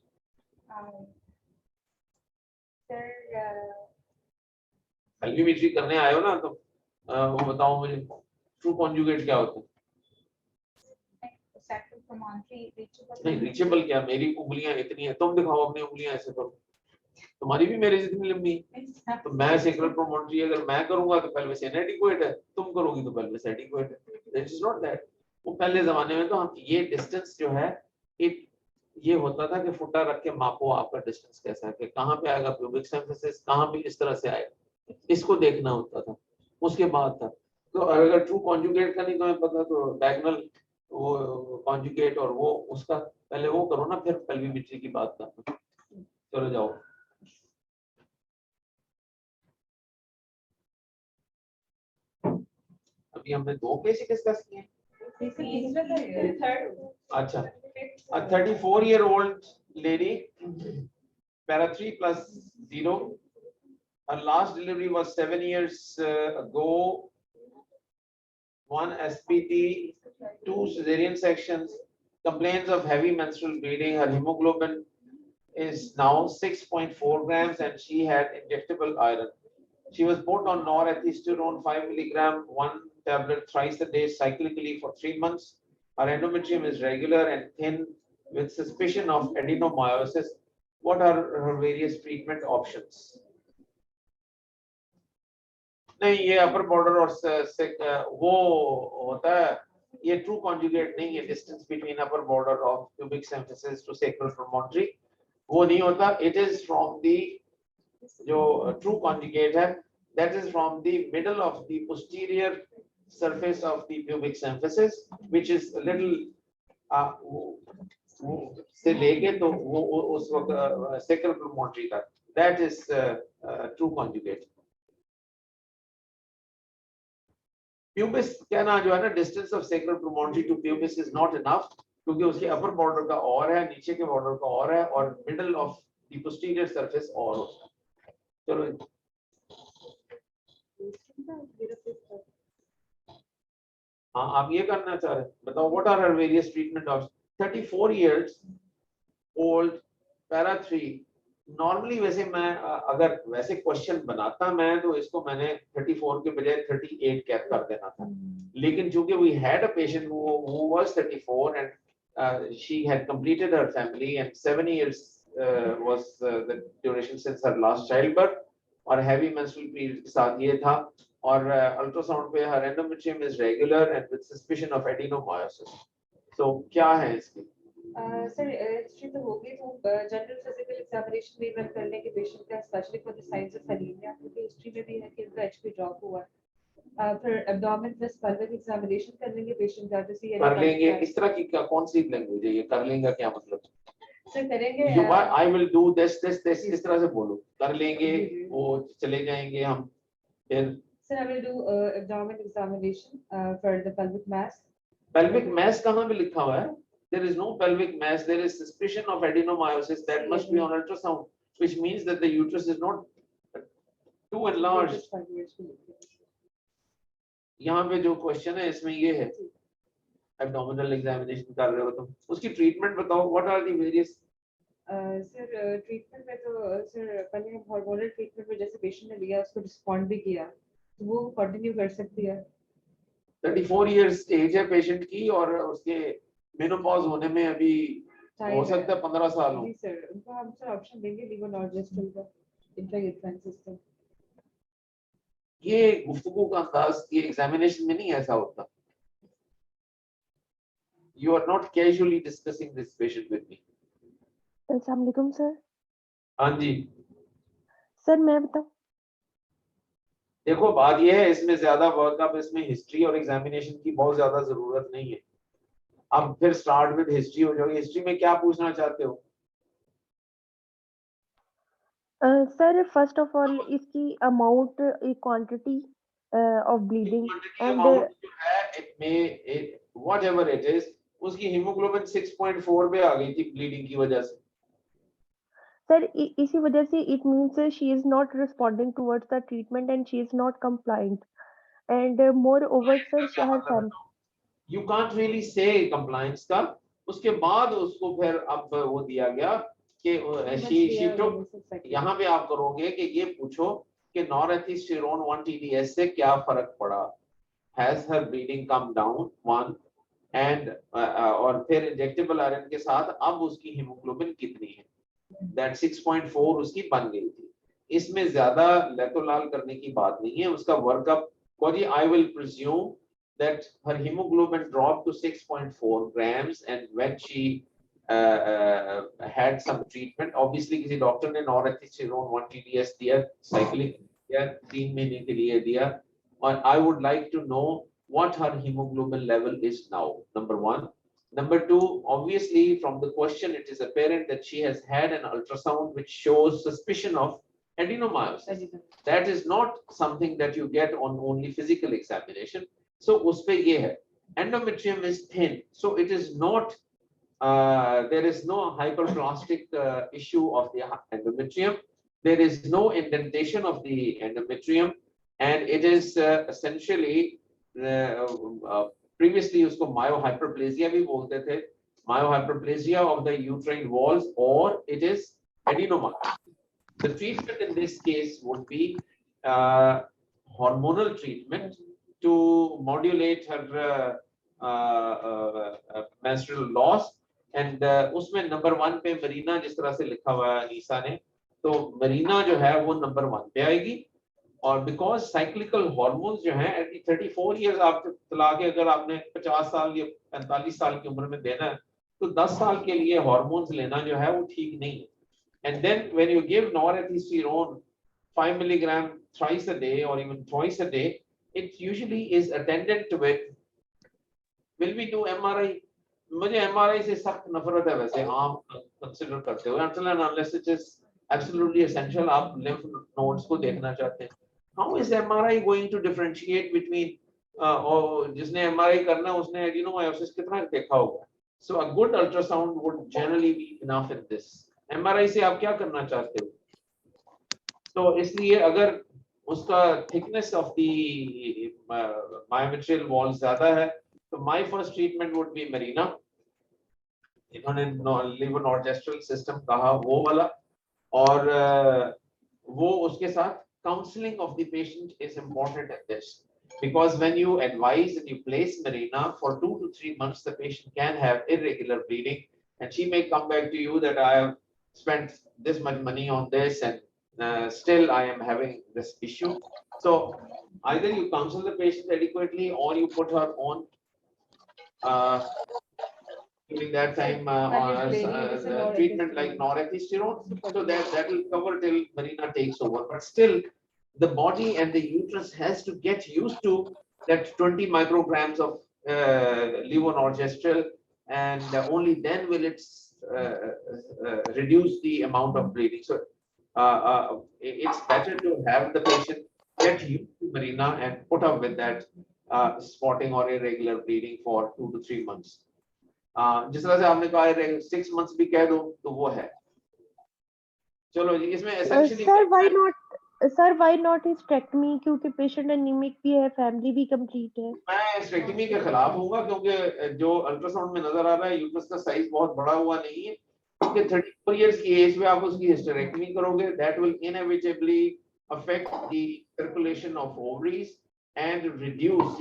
Sir pelvimetry करने आए हो ना, तो वो बताओ मुझे ट्रू कॉन्जुगेट क्या होता है? Sacral promontory reachable. नहीं, रीचेबल क्या, मेरी उंगलियां इतनी है, तुम दिखाओ अपनी उंगलियां ऐसे करो, तुम्हारी भी मेरे जितनी लंबी है. तो मैं सैक्रल प्रमोनटरी अगर मैं करूंगा तो पेल्विस इनएडिक्वेट है, तुम करोगी तो पेल्विस एडिक्वेट है. That is not that. वो पहले जमाने में तो हम ये डिस्टेंस जो है ये होता था कि फुटा रख के मापो आपका डिस्टेंस कैसा है, कि कहाँ पे आएगा प्यूबिक सिम्फिसिस, कहाँ पे इस तरह से आएगा, इसको देखना होता था. उसके बाद था. तो अगर ट्रू कॉन्जुगेट का नहीं तुम्हें पता तो डायगोनल वो कॉन्जुगेट और वो उसका पहले वो करो ना, फिर पेल्विमेट्री की बात करना. चलो जाओ. अभी हमने 2 केस डिस्कस किए. Third. अच्छा, a 34-year-old lady, para 3 plus 0. Her last delivery was 7 years ago. 1 SPT, 2 cesarean sections, complains of heavy menstrual bleeding. Her hemoglobin is now 6.4 grams and she had injectable iron. She was put on norethistone 5 milligram, 1 tablet thrice a day cyclically for 3 months. Her endometrium is regular and thin with suspicion of adenomyosis. What are her various treatment options? नहीं, ये upper border और वो होता है, ये true conjugate नहीं है. Distance between upper border of pubic symphysis to sacral promontory वो नहीं होता. इट इज फ्रॉम द जो ट्रू कॉन्जुगेट है, that is from the middle of the posterior surface of the pubic symphysis, which is a little से लेके तो वो उस वक्त sacral promontory तक, that is true conjugate. Pubis कहना जो है ना, distance of sacral promontory to pubis is not enough, क्योंकि उसके upper border का और है, नीचे के border का और है, और middle of the posterior surface और होता है. चलो हाँ, आप ये करना चाह रहे हैं, बताओ. What are her various treatment options? 34 years old, para 3. Normally वैसे मैं अगर वैसे क्वेश्चन बनाता मैं तो इसको मैंने 34 के बजाय 38 कैप कर देना था, लेकिन चूंकि we had a patient who was 34 and she had completed her family and 7 years was the duration since her last childbirth और हैवी मेंस्ट्रुअल पीरियड के साथ ये था, और अल्ट्रासाउंड पे her endometrium is regular and with suspicion of adenomyosis. So क्या है इसकी? सर हिस्ट्री तो होगी, तो जनरल फिजिकल एग्जामिनेशन भी रन कर लेंगे पेशेंट का, specially for the science of anaemia, क्योंकि हिस्ट्री में भी है कि उनका एचपी ड्रॉप हुआ है. फिर एब्डोमेन प्लस pelvic एग्जामिनेशन कर लेंगे पेशेंट का, तो सी कर लेंगे. इस तरह की कौन सी लैंग्वेज है ये? कर लेंगे क्या मतलब? सर करेंगे. I will do this इस तरह से बोलो. कर लेंगे, वो चले जाएंगे हम. फिर sir I will do abdomen examination for the pelvic mass. pelvic mass कहाँ पे लिखा हुआ है? There is no pelvic mass. There is suspicion of adenomyosis. That must be on ultrasound, which means that the uterus is not too enlarged. यहाँ पे जो question है इसमें ये है, abdominal examination कर रहे हो तुम, उसकी ट्रीटमेंट बताओ. What are the various? Sir treatment में तो सर पहले हम हार्मोनल ट्रीटमेंट में जैसे पेशेंट ने लिया उसको रिस्पॉन्ड भी किया तो वो कंटिन्यू कर सकती है. 34 years एज है पेशेंट की और उसके मेनोपॉज होने में अभी हो सकता है 15 साल हो. जी सर, उनको हम सर ऑप्शन देंगे लिवोनॉर्जेस्ट्रल का इंट्रायूट्राइन सिस्टम. ये गुफ्तगू का अंदाज ये एग्जामिनेशन में नहीं ऐसा होता. You are not casually discussing this patient with me. अस्सलाम वालेकुम सर. हाँ जी. सर मैं बताऊं? देखो बात यह है, इसमें ज्यादा वर्कअप, इसमें हिस्ट्री और एग्जामिनेशन की बहुत ज्यादा जरूरत नहीं है. अब फिर स्टार्ट विद हिस्ट्री हो जाओगे. हिस्ट्री में क्या पूछना चाहते हो? सर फर्स्ट ऑफ ऑल इसकी amount, quantity of bleeding and whatever it is, उसकी हीमोग्लोबिन 6.4 पे आ गई थी ब्लीडिंग की वजह से. सर इसी वजह से it means she is not responding towards the treatment and she is not compliant and moreover sir her family. You can't really say compliance का. उसके बाद उसको फिर अब वो दिया गया कि शी टुक. यहाँ पे आप करोगे कि ये पूछो कि नॉरेथिस्टेरोन 1 TDS से क्या फर्क पड़ा, has her bleeding come down 1 and और फिर इंजेक्टेबल आयरन के साथ अब उसकी हीमोग्लोबिन कितनी है. दैट 6.4 उसकी बन गई थी. इसमें ज्यादा लेतोलाल करने की बात नहीं है. उसका वर्कअप को जी I will presume that her hemoglobin dropped to 6.4 grams and when she had some treatment, obviously किसी डॉक्टर ने norethistone 1 TDS दिया, cyclic या 3 महीने के लिए दिया, और I would like to know what her hemoglobin level is now, number 1. Number 2, obviously from the question it is apparent that she has had an ultrasound which shows suspicion of adenomyosis. That is not something that you get on only physical examination. So उस पे ये है endometrium is thin, so it is not, there is no hyperplastic issue of the endometrium. There is no indentation of the endometrium, and it is essentially previously उसको myohyperplasia भी बोलते थे, myohyperplasia of the uterine walls, or it is adenoma. The treatment in this case would be hormonal treatment to modulate her menstrual loss. And उसमें number 1 पे मरीना जिस तरह से लिखा हुआ है अनीसा ने, तो मरीना जो है वो नंबर 1 पे आएगी। और बिकॉज साइक्लिकल हार्मोन्स जो हैं एट 34 इयर्स आप चला के अगर आपने 50 साल या 45 साल की उम्र में देना है, तो 10 साल के लिए हार्मोन्स लेना जो है वो ठीक नहीं है। And then when you give norethistérone 5 milligram thrice a day or even twice a day, it usually is attended with, will we do MRI? मुझे MRI से सख्त नफरत है वैसे, आप कंसिडर करते हो until and unless it is absolutely essential, आप lymph nodes को देखना चाहते हैं। How is MRI going to differentiate between और जिसने MRI करना उसने adenomyosis कितना देखा होगा? So a good ultrasound would generally be enough in this. MRI से आप क्या करना चाहते हो? तो इसलिए अगर उसका thickness of the myometrial wall ज्यादा है, तो my first treatment would be Mirena. इन्होंने levonorgestrel system कहा वो वाला, और वो उसके साथ counseling of the patient is important in this, because when you advise and you place Mirena for 2 to 3 months, the patient can have irregular bleeding, and she may come back to you that I have spent this much money on this and still I am having this issue. So either you counsel the patient adequately or you put her on during that time treatment like norethistérone, so that will cover till Mirena takes over. But still the body and the uterus has to get used to that 20 micrograms of levonorgestrel, and only then will it reduce the amount of bleeding. So it's better to have the patient get used to Mirena and put up with that spotting or irregular bleeding for 2 to 3 months. जिस तरह से आपने कहा 6 months भी कह दो तो वो है। चलो जी, इसमें essentially sir why not hysterectomy, क्योंकि पेशेंट एनीमिक भी है, फैमिली भी कंप्लीट है। मैं हिस्टेक्टमी के खिलाफ हूँगा, क्योंकि जो अल्ट्रासाउंड में नजर आ रहा है यूट्रस का साइज बहुत बड़ा हुआ नहीं है, क्योंकि 34 इयर्स की एज में आप उसकी हिस्टेरेक्टमी करोगे, that will inevitably affect the circulation of ovaries and reduce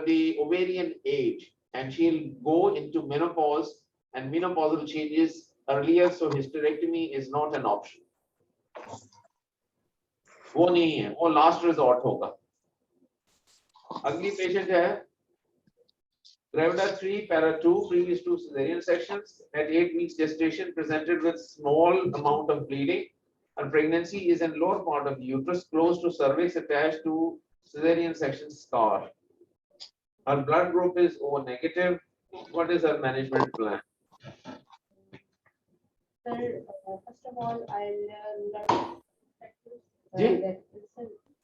the ovarian age, and she'll go into menopause and menopausal changes earlier, so hysterectomy is not an option. वो नहीं है, वो last resort होगा। अगली patient है Gravida 3 para 2 previous to cesarean sections at 8 weeks gestation, presented with small amount of bleeding, and pregnancy is in lower part of the uterus close to cervix attached to cesarean section scar. Her blood group is O negative. What is her management plan? Sir, first of all, I'll ji?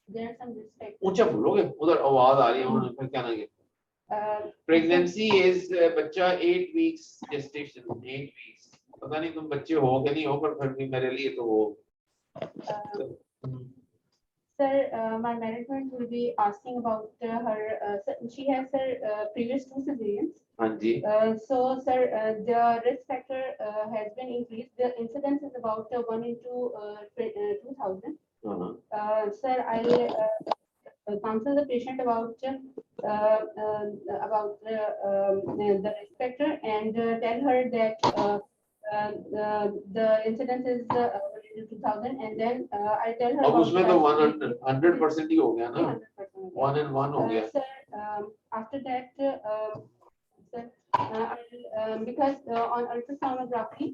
there are some risk factors. ऊंचा बोलोगे, उधर आवाज आ रही है, उन्होंने फिर क्या ना किया। Pregnancy is बच्चा 8 weeks gestation, 8 weeks. पता नहीं तुम बच्चे हो कि नहीं हो, पर फिर भी मेरे लिए तो हो। Sir, my management will be asking about her. She has previous 2 cesareans. हाँ जी। So, sir, the risk factor has been increased. The incidence is about 1 into 2000. Sir, I'll counsel the patient about the risk factor and tell her that the incidence is 1 into 2000, and then I'll tell her. अब उसमें तो 100% ही हो गया ना, 1 and 1 हो गया। Sir, after that, sir, because on ultrasonography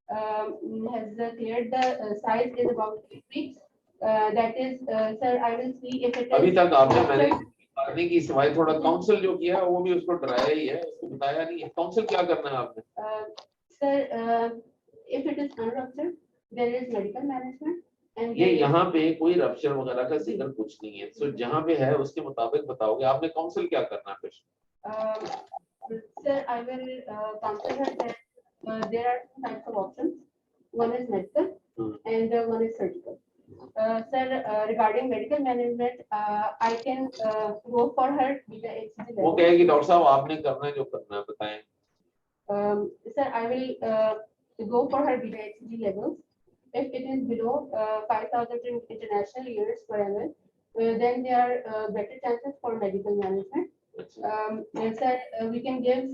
has cleared the size is about 8 weeks. That is, sir, I will see if it is. अभी तक आपने मैंने करने की सिवाय थोड़ा काउंसिल जो किया वो भी उसको डराया ही है, उसको बताया नहीं है। काउंसिल क्या करना है आपने? Sir, if it is unruptured, there is medical management. And ये यहाँ पे कोई रप्चर वगैरह का जिक्र कुछ नहीं है, सो जहाँ पे है उसके मुताबिक बताओगे। आपने काउंसिल क्या करना है फिर? Sir, I will counsel her that there are two types of options. One is medical and one is surgical. Sir, regarding medical management, I can go for her beta HCG वो level. कहेगी doctor साहब आपने करना है जो करना है बताएं। Sir, I will go for her beta HCG levels. If it is below 5,000 international units per ml, then there are better chances for medical management. And sir, we can give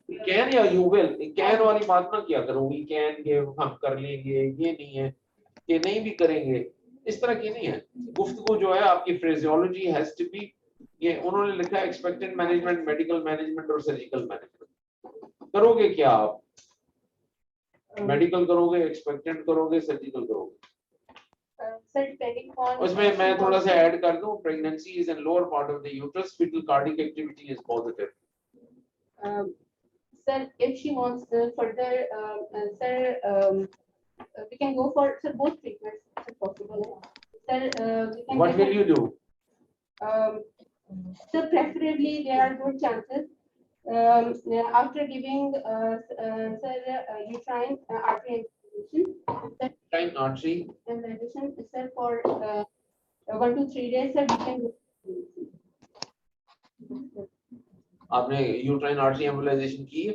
can या you will, can वाली बात ना किया करो, we can give, हम कर लेंगे, ये नहीं है कि नहीं भी करेंगे, इस तरह की नहीं है गुफ्तगू जो है आपकी। फ्रेजियोलॉजी हैज टू बी, ये उन्होंने लिखा है एक्सपेक्टेड मैनेजमेंट, मेडिकल मैनेजमेंट और सर्जिकल मैनेजमेंट। करोगे क्या आप? मेडिकल करोगे, एक्सपेक्टेड करोगे, सर्जिकल करोगे? sir, depending on उसमें मैं थोड़ा सा ऐड कर दूं, pregnancy is in lower part of the uterus, fetal cardiac activity is positive. Sir, if she wants further, sir, we can go for sir both treatments if possible. Sir, we can What will you do? So preferably there are good chances. After giving sir uterine artery embolization, Time artery, embolization sir for 1 to 3 days, sir, we can go. आपने uterine artery embolisation की है?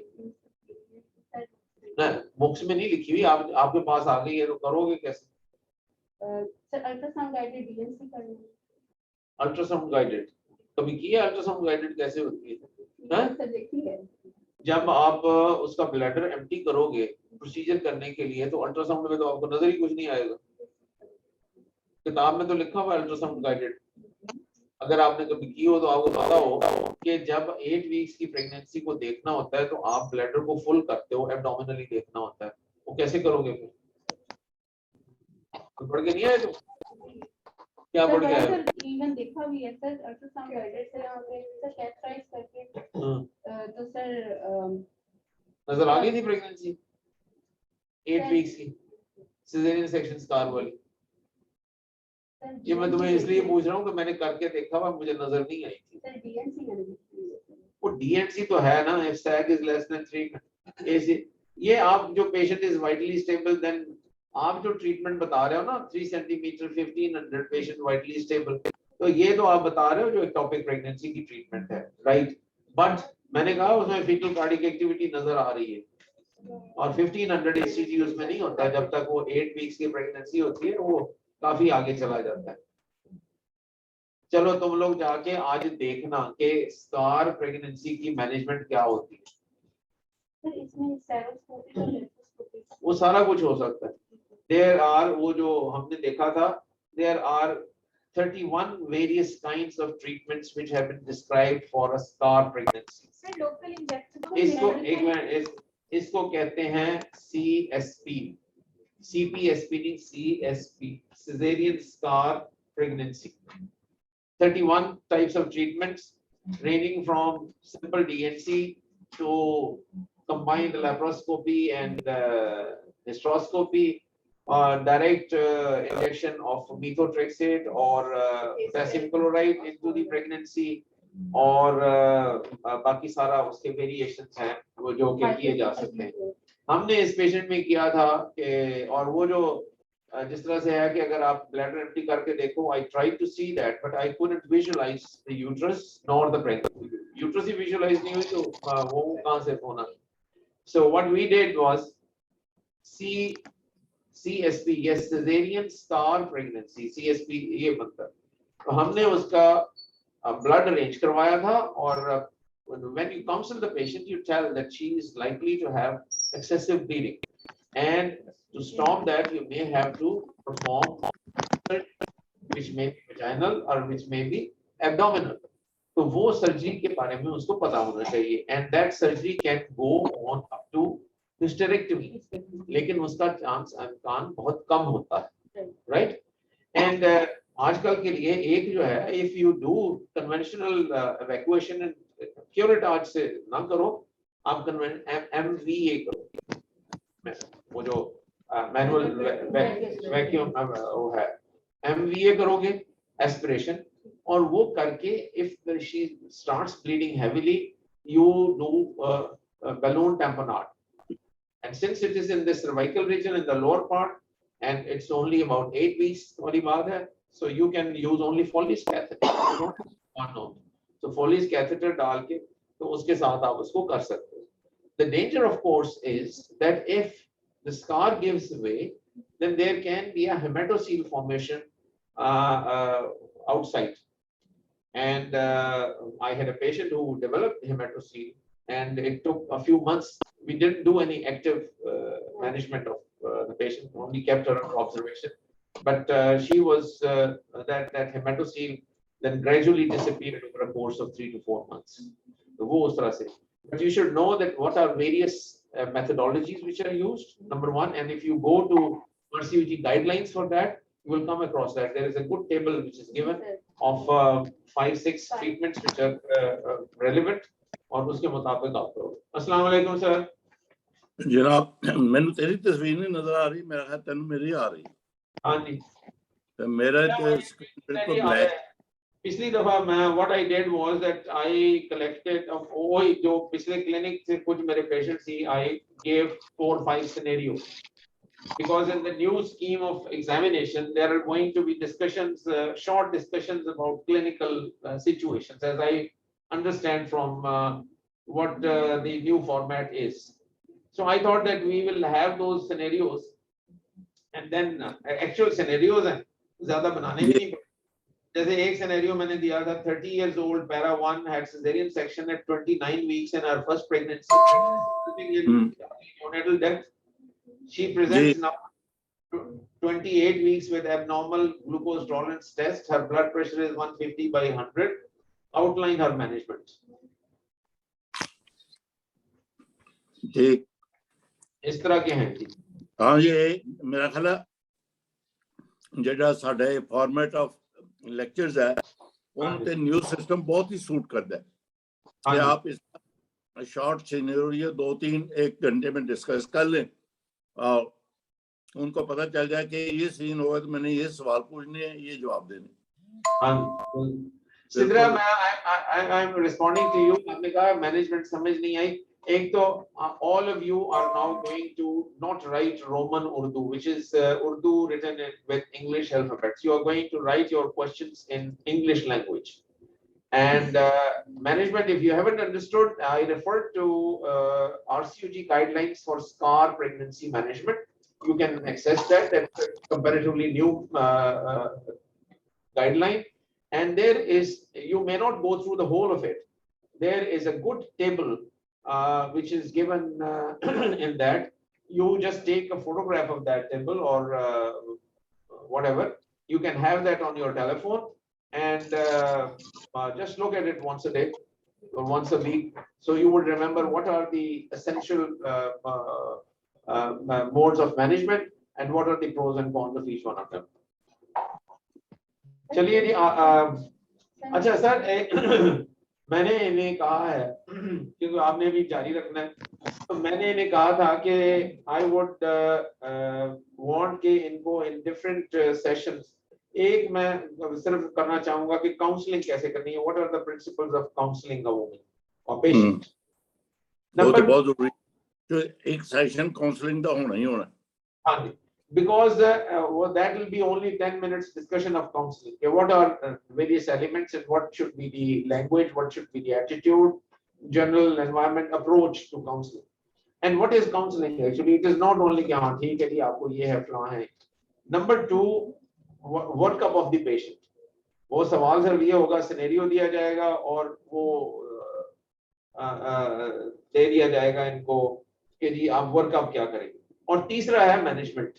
ना, books में नहीं लिखी हुई, आप आपके पास आ गई है तो करोगे कैसे? सर अल्ट्रासाउंड गाइडेड डीएनसी करनी है। अल्ट्रासाउंड गाइडेड कभी किया? अल्ट्रासाउंड गाइडेड कैसे होती है? सर देखी है। जब आप उसका ब्लैडर एम्प्टी करोगे प्रोसीजर करने के लिए, तो अल्ट्रासाउंड में तो आपको नजर ही कुछ नहीं आएगा। किताब में तो लिखा हुआ है अल्ट्रासाउंड गाइडेड। अगर आपने कभी की हो तो आपको पता हो कि जब 8 वीक्स की प्रेगनेंसी को देखना होता है तो आप ब्लैडर को फुल करते हो, एब्डोमिनली देखना होता है। वो कैसे करोगे फिर? तो पढ़ के नहीं आए? तो क्या पढ़ के आए? सर इवन देखा भी है सर अल्ट्रासाउंड गाइडेड से हमने सर कैथराइज करके तो सर नजर आ गई थी प्रेगनेंसी 8 वीक्स की सिजेरियन सेक्शन स्कार वाली। ये मैं तुम्हें इसलिए पूछ रहा हूँ कि मैंने करके देखा हुआ, मुझे नजर नहीं आई थी। सर डीएनसी मैंने देखी है। वो डीएनसी तो है ना, if sag is less than 3 ऐसे। ये आप जो patient is vitally stable, then आप जो ट्रीटमेंट बता रहे हो ना 3 सेंटीमीटर 1500 पेशेंट वाइटली स्टेबल, तो ये तो आप बता रहे हो जो एक्टोपिक प्रेगनेंसी की ट्रीटमेंट है, राइट? बट मैंने कहा उसमें फीटल कार्डिक एक्टिविटी नजर आ रही है और 1500 एचसीजी उसमें नहीं होता। जब तक वो 8 वीक्स की प्रेगनेंसी होती है वो काफी आगे चला जाता है। चलो तुम लोग जाके आज देखना कि स्कार प्रेगनेंसी की मैनेजमेंट क्या होती है। सर इसमें सेरोस्कोपी और लेप्रोस्कोपी वो सारा कुछ हो सकता है। देयर आर, वो जो हमने देखा था, there are 31 various kinds of treatments which have been described for a scar pregnancy. Sir local injection इसको एक मिनट, इसको कहते हैं CSP, CPSP नहीं CSP, Cesarean Scar Pregnancy. 31 types of treatments ranging from simple DNC to combined laparoscopy and hysteroscopy, direct injection of methotrexate or potassium chloride into the pregnancy, और बाकी सारा उसके वेरिएशंस हैं वो जो कि किए जा सकते हैं। हमने इस पेशेंट में किया था कि, और वो जो जिस तरह से है कि अगर आप ब्लैडर एम्प्टी करके देखो, I tried to see that but I couldn't visualize the uterus nor the pregnancy. Uterus ही विजुअलाइज नहीं हुई तो वो कहां से होना। So what we did was CSP, yes, cesarean scar pregnancy, CSP ये मतलब, तो हमने उसका ब्लड अरेंज करवाया था। और when you counsel the patient, you tell that she is likely to have excessive bleeding, and to stop that you may have to perform which may be vaginal or which may be abdominal. तो वो surgery के बारे में उसको पता होना चाहिए, and that surgery can go on up to hysterectomy, लेकिन उसका चांस इम्कान बहुत कम होता है, राइट? एंड आजकल के लिए एक जो है, if you do conventional evacuation and cure it, आज से ना करो, आप MVA करो, वो जो मैनुअल वैक्यूम वो है, MVA करोगे एस्पिरेशन, और वो करके if she starts bleeding heavily you do balloon tamponade, and since it is in the cervical region in the lower part and it's only about 8 weeks वाली बात है, so you can use only Foley's catheter, you don't have to, so Foley's catheter डाल के तो उसके साथ आप उसको कर सकते हो. The danger of course is that if the scar gives way, then there can be a hematocele formation outside. And I had a patient who developed hematocele, and it took a few months. We didn't do any active management of the patient, only kept her under observation. But she was that hematocele then gradually disappeared over a course of 3 to 4 months. But you should know that what are various methodologies which are used, number one, and if you go to RCUG guidelines for that, you will come across that. There is a good table which is given of 5-6 treatments which are relevant, और उसके मुताबिक आप करो. अस्सलाम वालेकुम sir. जनाब मैंने तेरी तस्वीर नहीं नजर आ रही, मेरा ख्याल तेन मेरी आ रही. हाँ जी. तो मेरा बिल्कुल ब्लैक. पिछली दफा मैं what I did was that I collected of वही जो पिछले क्लिनिक से कुछ मेरे पेशेंट्स थी, I gave 4 or 5 scenarios, because in the new scheme of examination there are going to be discussions, short discussions about clinical situations, as I understand from what the new format is. So I thought that we will have those scenarios, and then actual scenarios हैं ज़्यादा बनाने भी नहीं. जैसे एक scenario मैंने दिया था, 30 years old, para 1 had cesarean section at 29 weeks in her first pregnancy, in neonatal death. She presents now 28 weeks with abnormal glucose tolerance test. Her blood pressure is 150/100. Outline her management. ठीक. इस तरह के हैं जी. हाँ, ये मेरा ख्याल है जेड़ा साडे फॉर्मेट ऑफ लेक्चर्स है उन ते न्यू सिस्टम बहुत ही सूट करता है कि आप इस शॉर्ट सिनेरियो 2-3 घंटे में डिस्कस कर लें और उनको पता चल जाए कि ये सीन होगा तो मैंने ये सवाल पूछने हैं, ये जवाब देने. सिद्रा, मैं I'm responding to you. आपने कहा मैनेजमेंट समझ नहीं आई. एक तो all of you are now going to not write Roman Urdu, which is Urdu written with English alphabets. You are going to write your questions in English language. And management, if you haven't understood, I refer to RCUG guidelines for scar pregnancy management. You can access that. That's a comparatively new guideline. And there is, you may not go through the whole of it. There is a good table which is given in that. You just take a photograph of that table or whatever. You can have that on your telephone and just look at it once a day or once a week. So you would remember what are the essential modes of management and what are the pros and cons of each one of them. चलिए जी. अच्छा sir, मैंने इन्हें कहा है क्योंकि आपने भी जारी रखना है, तो मैंने इन्हें कहा था कि I would want कि इनको in different sessions, एक मैं सिर्फ करना चाहूंगा कि काउंसलिंग कैसे करनी है, what are the principles of counseling a woman or patient. बहुत जरूरी तो एक सेशन काउंसलिंग का होना ही होना. हाँ जी, because that will be only 10 minutes discussion of counseling. Okay, what are various elements and what should be the language, what should be the attitude, general environment approach to counseling. And what is counseling actually? It is not only कि हाँ ठीक है जी आपको ये है फलां है. Number 2, workup of the patient. वो सवाल सर ये होगा, सिनेरियो दिया जाएगा और वो दे दिया जाएगा इनको कि जी आप वर्कअप क्या करेंगे. और तीसरा है मैनेजमेंट,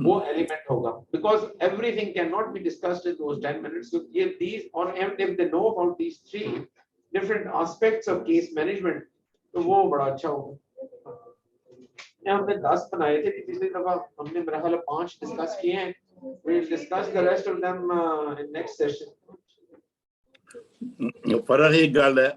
वो एलिमेंट होगा, because everything cannot be discussed in those 10 minutes. So these, or if they know about these 3 different aspects of case management, तो वो बड़ा अच्छा होगा. हमने 10 बनाए थे पिछली दफा, हमने मेरा ख्याल 5 डिस्कस किए हैं. We'll discuss the rest of them in next session. फर्क एक गल है